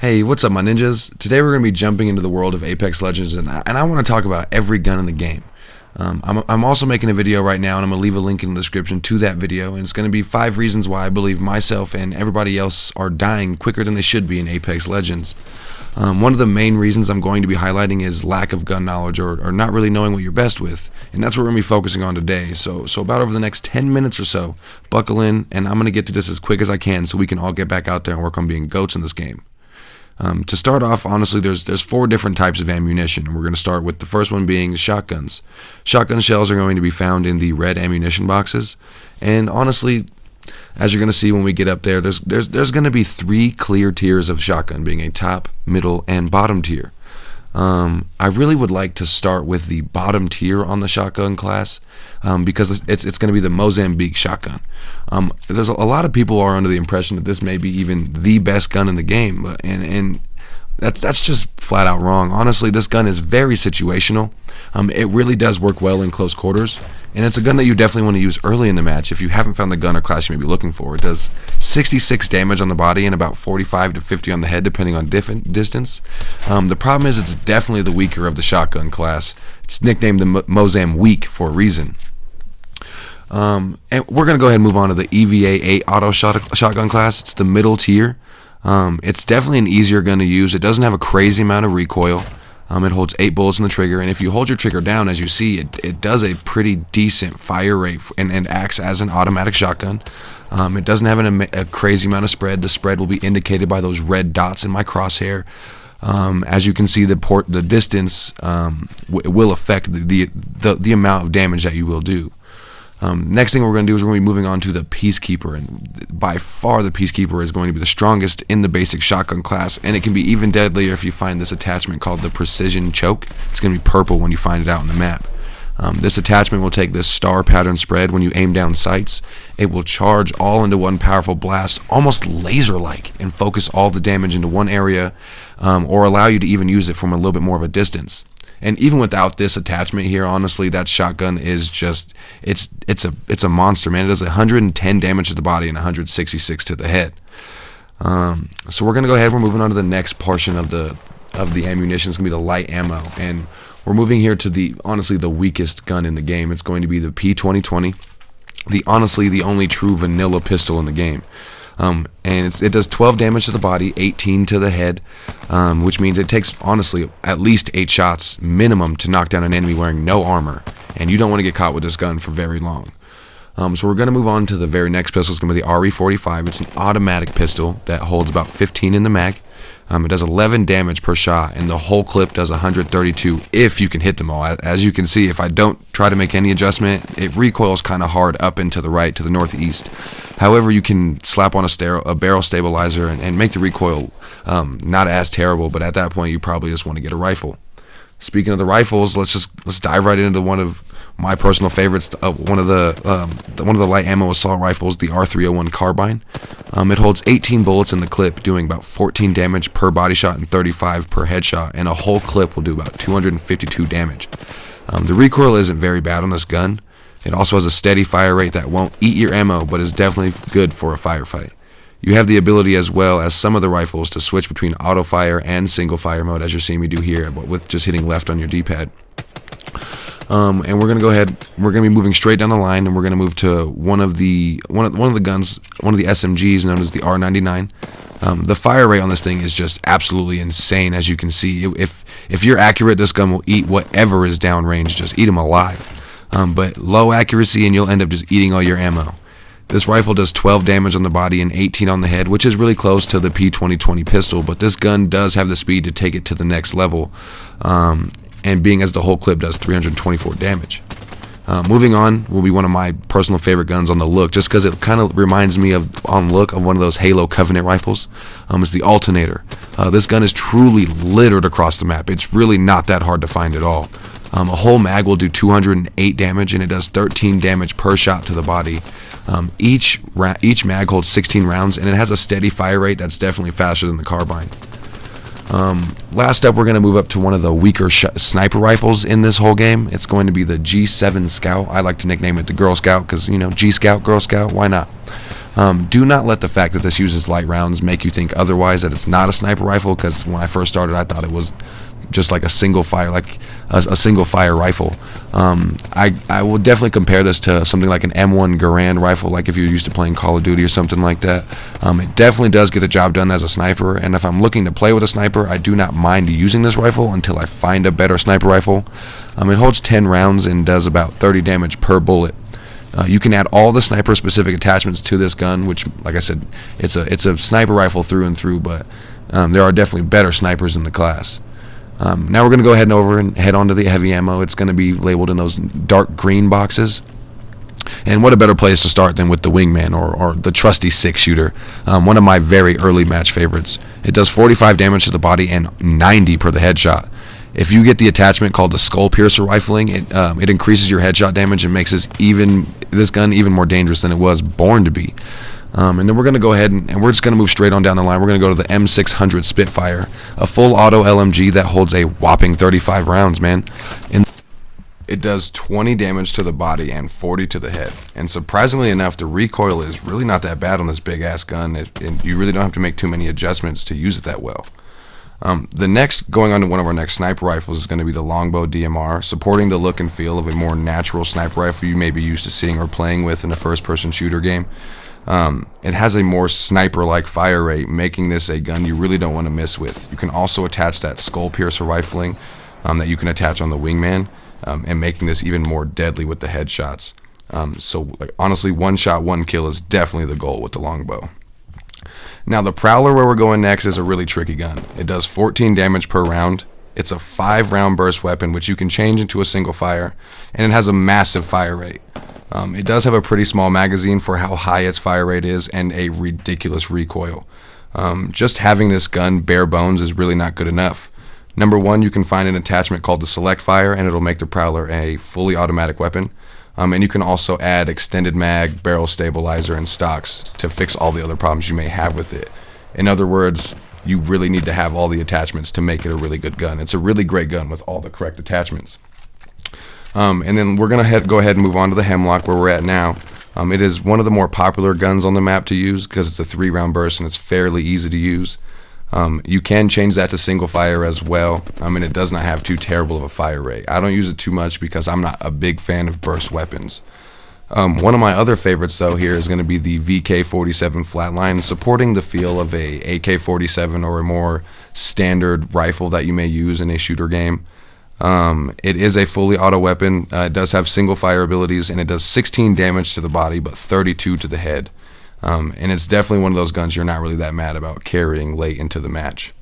Hey, what's up, my ninjas? Today we're going to be jumping into the world of Apex Legends, and I want to talk about every gun in the game. I'm also making a video right now, and I'm going to leave a link in the description to that video, and it's going to be 5 reasons why I believe myself and everybody else are dying quicker than they should be in Apex Legends. One of the main reasons I'm going to be highlighting is lack of gun knowledge or not really knowing what you're best with, and that's what we're going to be focusing on today. So about over the next 10 minutes or so, buckle in, and I'm going to get to this as quick as I can so we can all get back out there and work on being goats in this game. To start off, honestly, there's 4 different types of ammunition, and we're going to start with the first one being shotguns. Shotgun shells are going to be found in the red ammunition boxes, and honestly, as you're going to see when we get up there, there's going to be 3 clear tiers of shotgun, being a top, middle, and bottom tier. I really would like to start with the bottom tier on the shotgun class because it's going to be the Mozambique shotgun. There's a lot of people are under the impression that this may be even the best gun in the game, and that's just flat out wrong. Honestly, this gun is very situational. It really does work well in close quarters, and it's a gun that you definitely want to use early in the match if you haven't found the gun or class you may be looking for. It does 66 damage on the body and about 45 to 50 on the head depending on distance. The problem is it's definitely the weaker of the shotgun class. It's nicknamed the Mozambique for a reason. And we're going to go ahead and move on to the EVA 8 auto shotgun class. It's the middle tier. It's definitely an easier gun to use. It doesn't have a crazy amount of recoil. It holds 8 bullets in the trigger, and if you hold your trigger down, as you see, it does a pretty decent fire rate and acts as an automatic shotgun. It doesn't have a crazy amount of spread. The spread will be indicated by those red dots in my crosshair. As you can see, the distance will affect the amount of damage that you will do. Next thing we're going to do is we're going to be moving on to the Peacekeeper, and by far the Peacekeeper is going to be the strongest in the basic shotgun class, and it can be even deadlier if you find this attachment called the Precision Choke. It's going to be purple when you find it out on the map. This attachment will take this star pattern spread when you aim down sights. It will charge all into one powerful blast, almost laser-like, and focus all the damage into one area, or allow you to even use it from a little bit more of a distance. And even without this attachment here, honestly, that shotgun is just it's a monster, man. It does 110 damage to the body and 166 to the head. So we're gonna go ahead. We're moving on to the next portion of the ammunition. It's gonna be the light ammo, and we're moving here to honestly the weakest gun in the game. It's going to be the P2020, honestly the only true vanilla pistol in the game. And it does 12 damage to the body, 18 to the head, which means it takes, honestly, at least 8 shots minimum to knock down an enemy wearing no armor, and you don't want to get caught with this gun for very long. So we're going to move on to the very next pistol. It's going to be the RE45. It's an automatic pistol that holds about 15 in the mag. It does 11 damage per shot, and the whole clip does 132 if you can hit them all. As you can see, if I don't try to make any adjustment, it recoils kind of hard up and to the right, to the northeast. However, you can slap on a barrel stabilizer and make the recoil not as terrible, but at that point you probably just want to get a rifle. Speaking of the rifles, let's dive right into one of my personal favorites, one of the light ammo assault rifles, the R301 carbine. It holds 18 bullets in the clip, doing about 14 damage per body shot and 35 per headshot, and a whole clip will do about 252 damage. The recoil isn't very bad on this gun. It also has a steady fire rate that won't eat your ammo, but is definitely good for a firefight. You have the ability, as well as some of the rifles, to switch between auto fire and single fire mode, as you're seeing me do here, but with just hitting left on your D-pad. And we're gonna go ahead. We're gonna be moving straight down the line, and we're gonna move to one of the guns, one of the SMGs known as the R99. The fire rate on this thing is just absolutely insane, as you can see. If you're accurate, this gun will eat whatever is downrange. Just eat them alive. But low accuracy, and you'll end up just eating all your ammo. This rifle does 12 damage on the body and 18 on the head, which is really close to the P2020 pistol, but this gun does have the speed to take it to the next level, and being as the whole clip does 324 damage. Moving on will be one of my personal favorite guns on the look, just because it kind of reminds me on look of one of those Halo Covenant rifles. It's the Alternator. This gun is truly littered across the map. It's really not that hard to find at all. A whole mag will do 208 damage, and it does 13 damage per shot to the body. Each mag holds 16 rounds, and it has a steady fire rate that's definitely faster than the carbine. Last up, we're going to move up to one of the weaker sniper rifles in this whole game. It's going to be the G7 Scout. I like to nickname it the Girl Scout because, you know, G Scout, Girl Scout, why not? Do not let the fact that this uses light rounds make you think otherwise, that it's not a sniper rifle, because when I first started I thought it was just like a single fire, like a single fire rifle. I will definitely compare this to something like an M1 Garand rifle, like if you're used to playing Call of Duty or something like that. It definitely does get the job done as a sniper, and if I'm looking to play with a sniper, I do not mind using this rifle until I find a better sniper rifle. It holds 10 rounds and does about 30 damage per bullet. You can add all the sniper specific attachments to this gun, which, like I said, it's a sniper rifle through and through, but there are definitely better snipers in the class. Now we're going to go ahead and head on to the heavy ammo. It's going to be labeled in those dark green boxes. And what a better place to start than with the Wingman, or the trusty 6-shooter, one of my very early match favorites. It does 45 damage to the body and 90 per the headshot. If you get the attachment called the Skull Piercer Rifling, it increases your headshot damage and makes this gun even more dangerous than it was born to be. And then we're going to go ahead and we're just going to move straight on down the line. We're going to go to the M600 Spitfire, a full auto LMG that holds a whopping 35 rounds, man. And it does 20 damage to the body and 40 to the head. And surprisingly enough, the recoil is really not that bad on this big ass gun. And you really don't have to make too many adjustments to use it that well. Going on to one of our next sniper rifles is going to be the Longbow DMR, supporting the look and feel of a more natural sniper rifle you may be used to seeing or playing with in a first-person shooter game. It has a more sniper-like fire rate, making this a gun you really don't want to miss with. You can also attach that Skull Piercer Rifling that you can attach on the Wingman, and making this even more deadly with the headshots. So honestly, one shot, one kill is definitely the goal with the Longbow. Now the Prowler, where we're going next, is a really tricky gun. It does 14 damage per round. It's a 5-round burst weapon, which you can change into a single fire, and it has a massive fire rate. It does have a pretty small magazine for how high its fire rate is, and a ridiculous recoil. Just having this gun bare bones is really not good enough. Number one, you can find an attachment called the Select Fire, and it'll make the Prowler a fully automatic weapon. And you can also add extended mag, barrel stabilizer, and stocks to fix all the other problems you may have with it. In other words, you really need to have all the attachments to make it a really good gun. It's a really great gun with all the correct attachments. And then we're going to go ahead and move on to the Hemlock, where we're at now. It is one of the more popular guns on the map to use because it's a 3-round burst and it's fairly easy to use. You can change that to single fire as well. It does not have too terrible of a fire rate. I don't use it too much because I'm not a big fan of burst weapons. One of my other favorites though here is going to be the VK-47 Flatline, supporting the feel of a AK-47 or a more standard rifle that you may use in a shooter game. It is a fully auto weapon. It does have single fire abilities, and it does 16 damage to the body but 32 to the head. And it's definitely one of those guns you're not really that mad about carrying late into the match.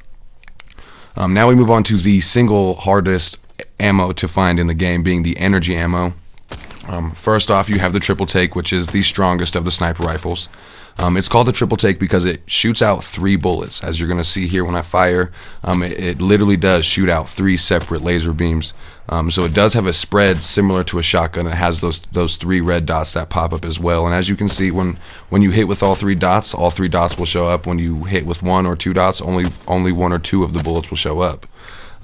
Now we move on to the single hardest ammo to find in the game, being the energy ammo. First off, you have the Triple Take, which is the strongest of the sniper rifles. It's called the Triple Take because it shoots out 3 bullets. As you're going to see here when I fire, it literally does shoot out 3 separate laser beams. So it does have a spread similar to a shotgun. It has those 3 red dots that pop up as well. And as you can see, when you hit with all 3 dots will show up. When you hit with 1 or 2 dots, only 1 or 2 of the bullets will show up.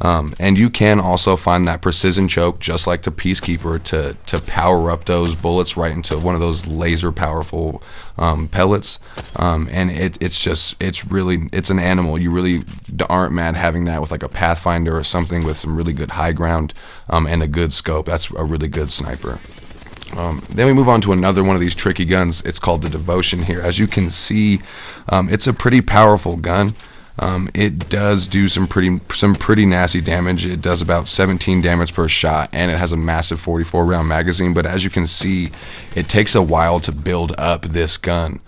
And you can also find that precision choke, just like the Peacekeeper, to power up those bullets right into one of those laser powerful pellets. And it's an animal. You really aren't mad having that with like a Pathfinder or something with some really good high ground and a good scope. That's a really good sniper. Then we move on to another one of these tricky guns. It's called the Devotion here. As you can see, it's a pretty powerful gun. It does do some pretty nasty damage. It does about 17 damage per shot, and it has a massive 44 round magazine. But as you can see, it takes a while to build up this gun.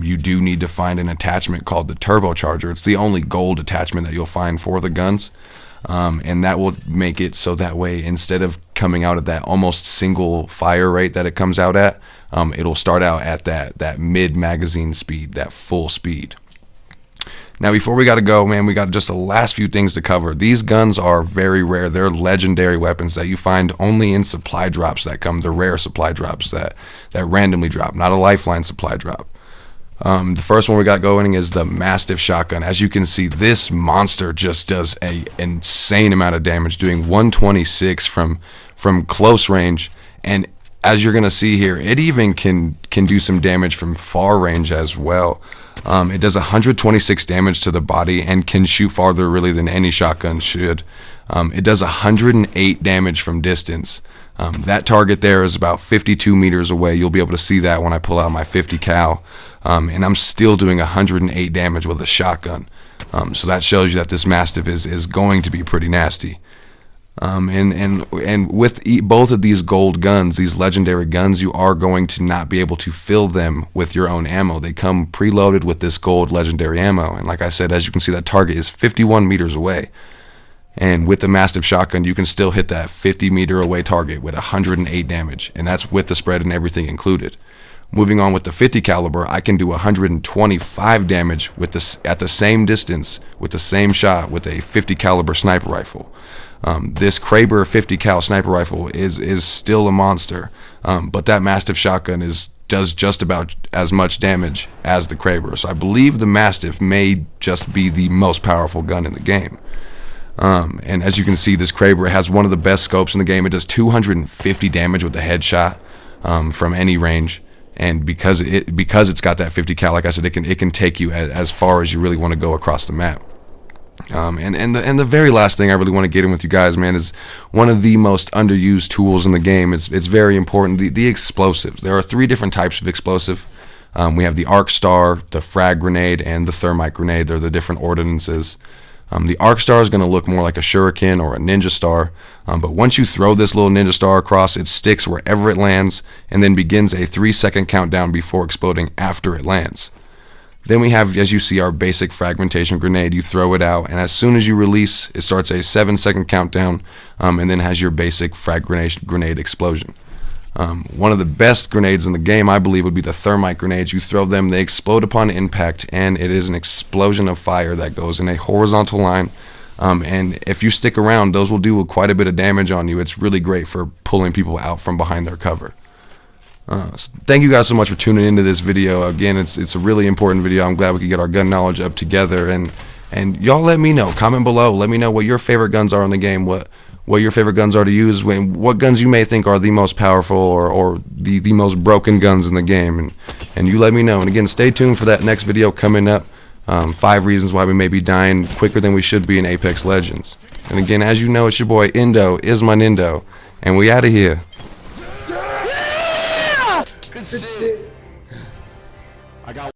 You do need to find an attachment called the Turbocharger. It's the only gold attachment that you'll find for the guns, and that will make it so that way, instead of coming out at that almost single fire rate that it comes out at, it'll start out at that mid magazine speed, that full speed. Now, before we gotta go, man, we got just the last few things to cover. These guns are very rare. They're legendary weapons that you find only in supply drops that come, the rare supply drops that randomly drop, not a lifeline supply drop. The first one we got going is the Mastiff Shotgun. As you can see, this monster just does an insane amount of damage, doing 126 from close range, and as you're gonna see here, it even can do some damage from far range as well. It does 126 damage to the body and can shoot farther really than any shotgun should. It does 108 damage from distance. That target there is about 52 meters away. You'll be able to see that when I pull out my 50 cal, and I'm still doing 108 damage with a shotgun. So that shows you that this Mastiff is going to be pretty nasty. And with both of these gold guns, these legendary guns, you are going to not be able to fill them with your own ammo. They come preloaded with this gold legendary ammo, and like I said, as you can see, that target is 51 meters away. And with the Mastiff shotgun, you can still hit that 50-meter away target with 108 damage, and that's with the spread and everything included. Moving on with the 50 caliber, I can do 125 damage with at the same distance with the same shot with a 50 caliber sniper rifle. This Kraber 50 cal sniper rifle is still a monster, but that Mastiff shotgun does just about as much damage as the Kraber. So I believe the Mastiff may just be the most powerful gun in the game. And as you can see, this Kraber has one of the best scopes in the game. It does 250 damage with a headshot from any range, and because it's got that 50 cal, like I said, it can take you as far as you really want to go across the map. And the very last thing I really want to get in with you guys, man, is one of the most underused tools in the game. It's very important. The explosives. There are 3 different types of explosive. We have the arc star, the frag grenade, and the thermite grenade. They're the different ordinances. The arc star is going to look more like a shuriken or a ninja star, but once you throw this little ninja star across, it sticks wherever it lands and then begins a 3-second countdown before exploding after it lands. Then we have, as you see, our basic fragmentation grenade. You throw it out, and as soon as you release, it starts a 7-second countdown, and then has your basic frag grenade explosion. One of the best grenades in the game, I believe, would be the thermite grenades. You throw them, they explode upon impact, and it is an explosion of fire that goes in a horizontal line. And if you stick around, those will do quite a bit of damage on you. It's really great for pulling people out from behind their cover. So thank you guys so much for tuning into this video. Again, it's a really important video. I'm glad we could get our gun knowledge up together, and y'all let me know. Comment below. Let me know what your favorite guns are in the game. What your favorite guns are to use. What guns you may think are the most powerful or the most broken guns in the game. And you let me know. And again, stay tuned for that next video coming up. 5 reasons why we may be dying quicker than we should be in Apex Legends. And again, as you know, it's your boy Indo is my Nindo, and we out of here. Good shit. I got